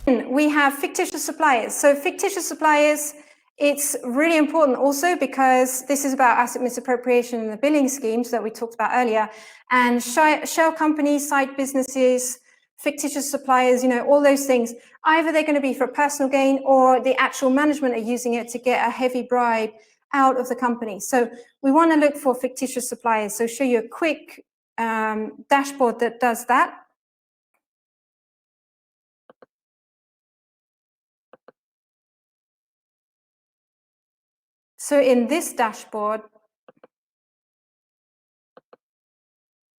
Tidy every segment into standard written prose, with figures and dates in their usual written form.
we have fictitious suppliers. So fictitious suppliers, it's really important also because this is about asset misappropriation in the billing schemes that we talked about earlier. And shell companies, side businesses, fictitious suppliers, you know, all those things, either they're going to be for personal gain or the actual management are using it to get a heavy bribe out of the company. So we want to look for fictitious suppliers. So show you a quick dashboard that does that. So in this dashboard,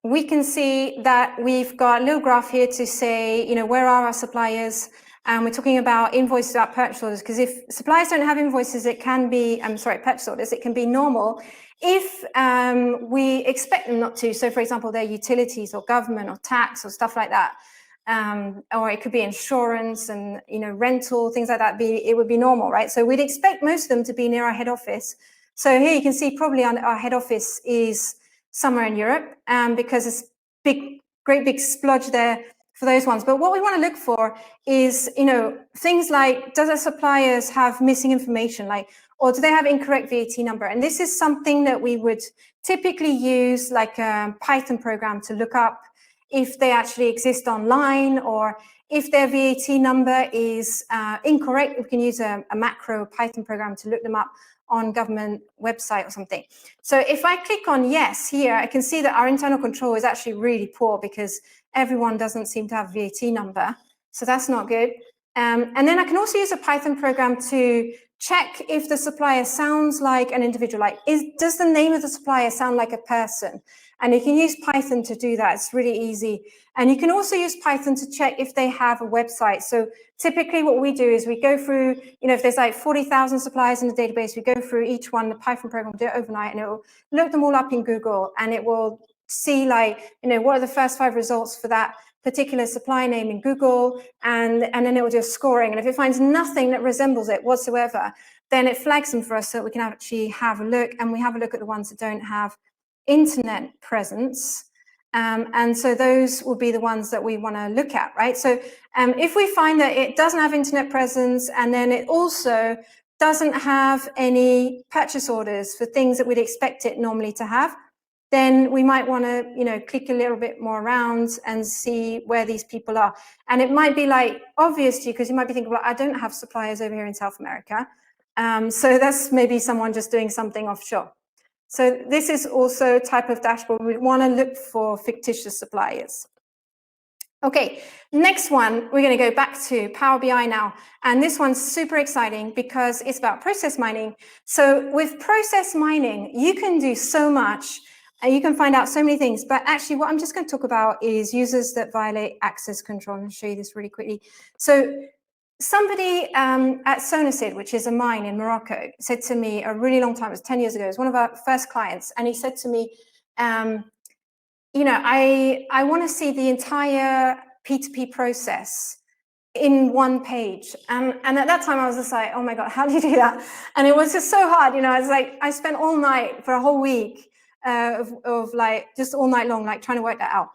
we can see that we've got a little graph here to say, you know, where are our suppliers? And we're talking about invoices about purchase orders, because if suppliers don't have invoices, it can be, purchase orders, it can be normal if we expect them not to. So for example, they're utilities or government or tax or stuff like that. Or it could be insurance and, you know, rental, things like that, it would be normal, right? So we'd expect most of them to be near our head office. So here you can see probably our head office is somewhere in Europe, because it's great big splodge there for those ones. But what we want to look for is, you know, things like, does our suppliers have missing information, like, or do they have incorrect VAT number? And this is something that we would typically use like a Python program to look up if they actually exist online, or if their VAT number is incorrect, we can use a macro Python program to look them up on government website or something. So if I click on yes here, I can see that our internal control is actually really poor because everyone doesn't seem to have VAT number. So that's not good. And then I can also use a Python program to check if the supplier sounds like an individual, like does the name of the supplier sound like a person? And you can use Python to do that. It's really easy. And you can also use Python to check if they have a website. So typically what we do is we go through, you know, if there's like 40,000 suppliers in the database, we go through each one, the Python program will do it overnight, and it will look them all up in Google, and it will see, like, you know, what are the first 5 results for that particular supply name in Google, and then it will do a scoring. And if it finds nothing that resembles it whatsoever, then it flags them for us so that we can actually have a look, and we have a look at the ones that don't have internet presence. And so those will be the ones that we want to look at, right? So if we find that it doesn't have internet presence, and then it also doesn't have any purchase orders for things that we'd expect it normally to have, then we might want to, you know, click a little bit more around and see where these people are. And it might be like obvious to you, because you might be thinking, well, I don't have suppliers over here in South America. So that's maybe someone just doing something offshore. So this is also a type of dashboard. We want to look for fictitious suppliers. Okay, next one, we're going to go back to Power BI now. And this one's super exciting because it's about process mining. So with process mining, you can do so much. And you can find out so many things, but actually what I'm just going to talk about is users that violate access control. I'll show you this really quickly. So somebody at Sonasid, which is a mine in Morocco, said to me a really long time, it was 10 years ago, it was one of our first clients, and he said to me, you know, I want to see the entire P2P process in one page. And at that time I was just like, oh my God, how do you do that? And it was just so hard, you know. I was like, I spent all night for a whole week of like just all night long, like trying to work that out.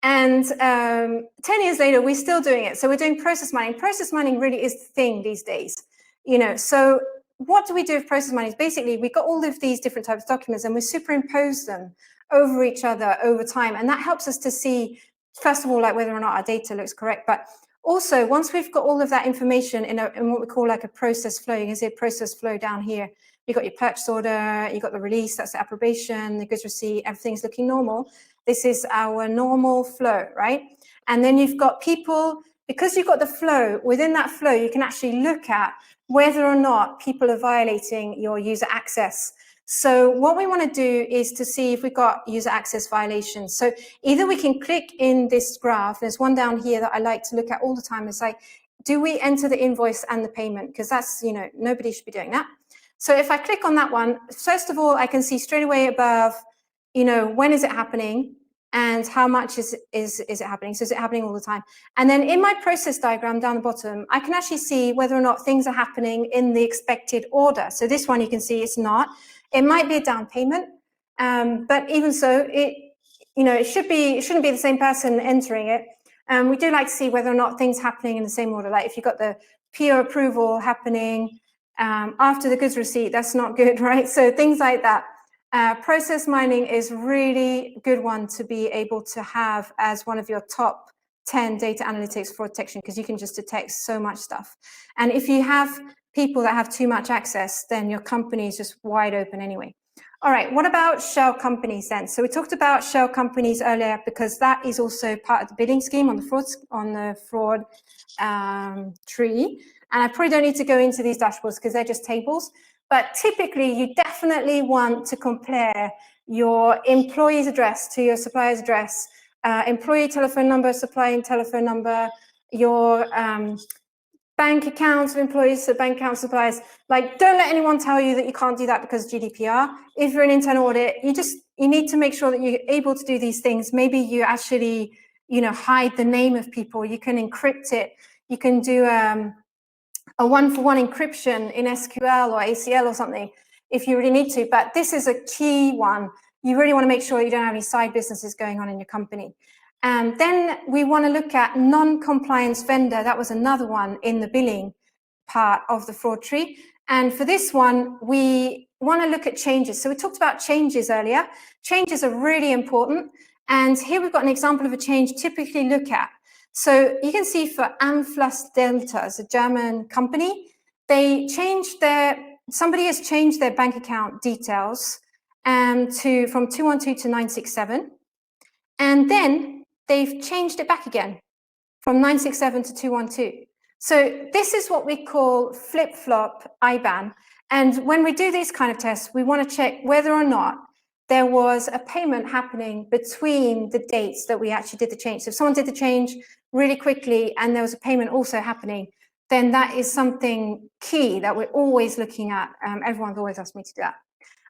And 10 years later, we're still doing it. So we're doing process mining. Process mining really is the thing these days, you know. So what do we do with process mining? Basically, we got all of these different types of documents, and we superimpose them over each other over time. And that helps us to see, first of all, like whether or not our data looks correct. But also, once we've got all of that information in what we call like a process flow, you can see a process flow down here. You've got your purchase order, you've got the release, that's the approbation, the goods receipt, everything's looking normal. This is our normal flow, right? And then you've got people, because you've got the flow, within that flow, you can actually look at whether or not people are violating your user access. So what we want to do is to see if we've got user access violations. So either we can click in this graph, there's one down here that I like to look at all the time. It's like, do we enter the invoice and the payment? Because that's, you know, nobody should be doing that. So if I click on that one, first of all, I can see straight away above, you know, when is it happening and how much is it happening? So is it happening all the time? And then in my process diagram down the bottom, I can actually see whether or not things are happening in the expected order. So this one you can see it's not. It might be a down payment, but even so, it shouldn't be the same person entering it. And we do like to see whether or not things happening in the same order. Like if you've got the PO approval happening after the goods receipt, that's not good, right? So things like that. Process mining is really good one to be able to have as one of your top 10 data analytics fraud detection, because you can just detect so much stuff. And if you have people that have too much access, then your company is just wide open anyway. All right, what about shell companies then? So we talked about shell companies earlier because that is also part of the bidding scheme on the fraud tree. And I probably don't need to go into these dashboards because they're just tables. But typically, you definitely want to compare your employee's address to your supplier's address, employee telephone number, supplier telephone number, your bank accounts of employees, so bank accounts of suppliers. Like, don't let anyone tell you that you can't do that because of GDPR. If you're an internal audit, you need to make sure that you're able to do these things. Maybe you actually, hide the name of people. You can encrypt it. You can do a one-for-one encryption in SQL or ACL or something if you really need to. But this is a key one. You really want to make sure you don't have any side businesses going on in your company. And then we want to look at non-compliance vendor. That was another one in the billing part of the fraud tree. And for this one, we want to look at changes. So we talked about changes earlier. Changes are really important. And here we've got an example of a change typically look at. So you can see for Anfluss Delta, it's a German company, somebody has changed their bank account details from 212 to 967. And then they've changed it back again from 967 to 212. So this is what we call flip-flop IBAN. And when we do these kind of tests, we want to check whether or not there was a payment happening between the dates that we actually did the change. So if someone did the change really quickly and there was a payment also happening, then that is something key that we're always looking at. Everyone's always asked me to do that.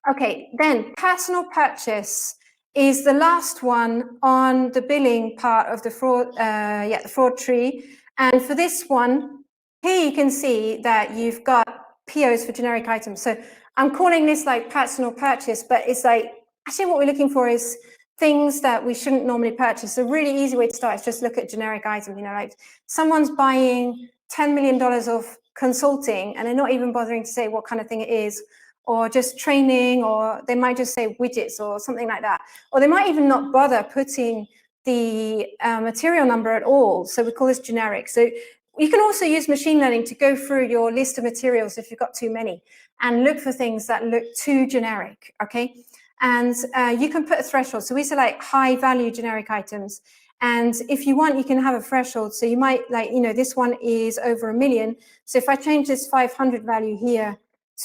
Okay, then personal purchase is the last one on the billing part of the fraud, the fraud tree. And for this one, here you can see that you've got POs for generic items. So I'm calling this like personal purchase, but it's like, actually what we're looking for is things that we shouldn't normally purchase. A really easy way to start is just look at generic items. Like someone's buying $10 million of consulting and they're not even bothering to say what kind of thing it is, or just training, or they might just say widgets or something like that. Or they might even not bother putting the material number at all. So we call this generic. So you can also use machine learning to go through your list of materials if you've got too many and look for things that look too generic, okay? And you can put a threshold. So we select high value generic items. And if you want, you can have a threshold. So you might this one is over 1 million. So if I change this 500 value here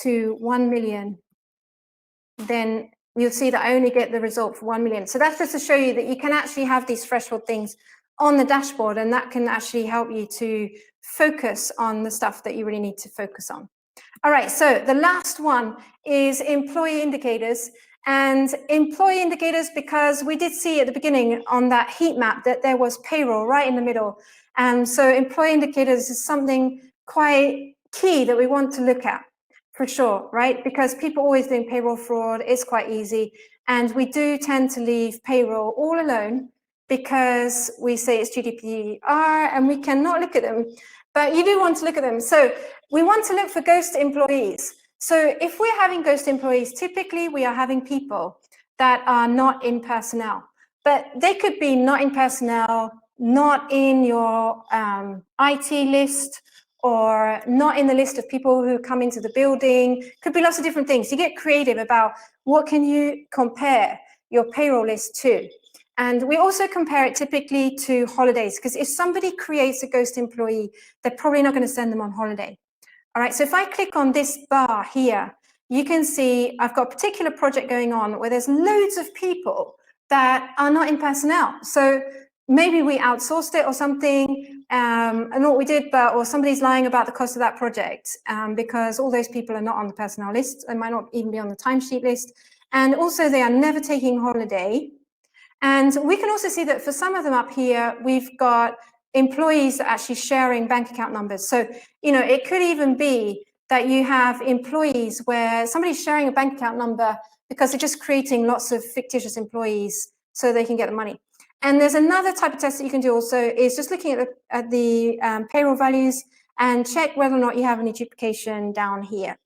to 1 million, then you'll see that I only get the result for 1 million. So that's just to show you that you can actually have these threshold things on the dashboard, and that can actually help you to focus on the stuff that you really need to focus on. All right, so the last one is employee indicators. And employee indicators, because we did see at the beginning on that heat map that there was payroll right in the middle. And so employee indicators is something quite key that we want to look at for sure, right? Because people always doing payroll fraud, it's quite easy. And we do tend to leave payroll all alone because we say it's GDPR and we cannot look at them, but you do want to look at them. So we want to look for ghost employees. So if we're having ghost employees, typically we are having people that are not in personnel, but they could be not in personnel, not in your IT list, or not in the list of people who come into the building. Could be lots of different things. You get creative about what can you compare your payroll list to. And we also compare it typically to holidays, because if somebody creates a ghost employee, they're probably not going to send them on holiday. All right, so if I click on this bar here, you can see I've got a particular project going on where there's loads of people that are not in personnel. So maybe we outsourced it or something, and what we did, or somebody's lying about the cost of that project because all those people are not on the personnel list. They might not even be on the timesheet list. And also they are never taking holiday. And we can also see that for some of them up here, we've got employees actually sharing bank account numbers. So, it could even be that you have employees where somebody's sharing a bank account number because they're just creating lots of fictitious employees so they can get the money. And there's another type of test that you can do also, is just looking at the payroll values and check whether or not you have any duplication down here.